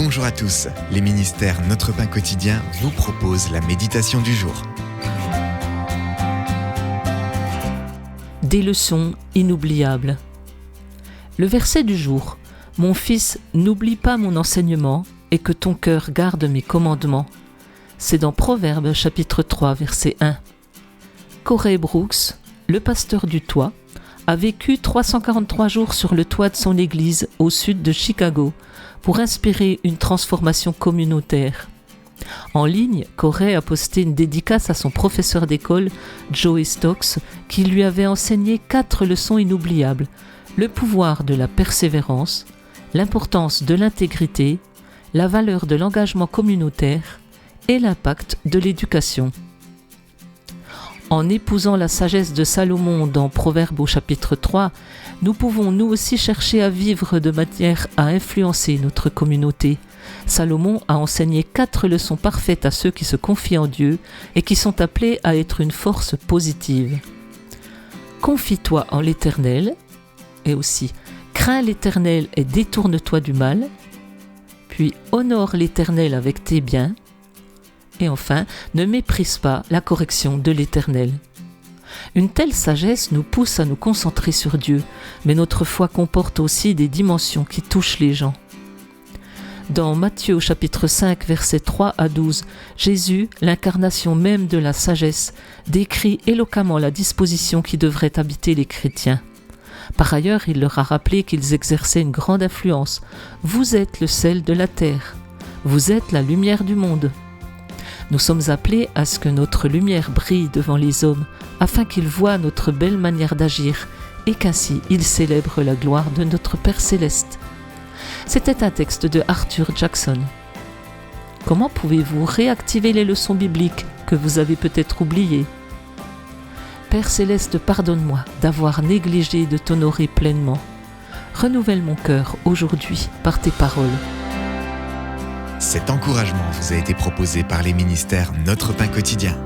Bonjour à tous, les ministères Notre Pain Quotidien vous proposent la méditation du jour. Des leçons inoubliables. Le verset du jour. Mon fils, n'oublie pas mon enseignement et que ton cœur garde mes commandements. C'est dans Proverbes chapitre 3 verset 1. Corey Brooks, le pasteur du toit, a vécu 343 jours sur le toit de son église au sud de Chicago pour inspirer une transformation communautaire. En ligne, Corey a posté une dédicace à son professeur d'école, Joey Stokes, qui lui avait enseigné 4 leçons inoubliables: le pouvoir de la persévérance, l'importance de l'intégrité, la valeur de l'engagement communautaire et l'impact de l'éducation. En épousant la sagesse de Salomon dans Proverbes au chapitre 3, nous pouvons nous aussi chercher à vivre de manière à influencer notre communauté. Salomon a enseigné 4 leçons parfaites à ceux qui se confient en Dieu et qui sont appelés à être une force positive. Confie-toi en l'Éternel, et aussi crains l'Éternel et détourne-toi du mal, puis honore l'Éternel avec tes biens, et enfin, ne méprise pas la correction de l'Éternel. Une telle sagesse nous pousse à nous concentrer sur Dieu, mais notre foi comporte aussi des dimensions qui touchent les gens. Dans Matthieu chapitre 5 versets 3 à 12, Jésus, l'incarnation même de la sagesse, décrit éloquemment la disposition qui devrait habiter les chrétiens. Par ailleurs, il leur a rappelé qu'ils exerçaient une grande influence. Vous êtes le sel de la terre. Vous êtes la lumière du monde. Nous sommes appelés à ce que notre lumière brille devant les hommes, afin qu'ils voient notre belle manière d'agir et qu'ainsi ils célèbrent la gloire de notre Père Céleste. C'était un texte de Arthur Jackson. Comment pouvez-vous réactiver les leçons bibliques que vous avez peut-être oubliées ? Père Céleste, pardonne-moi d'avoir négligé de t'honorer pleinement. Renouvelle mon cœur aujourd'hui par tes paroles. Cet encouragement vous a été proposé par les ministères Notre Pain Quotidien.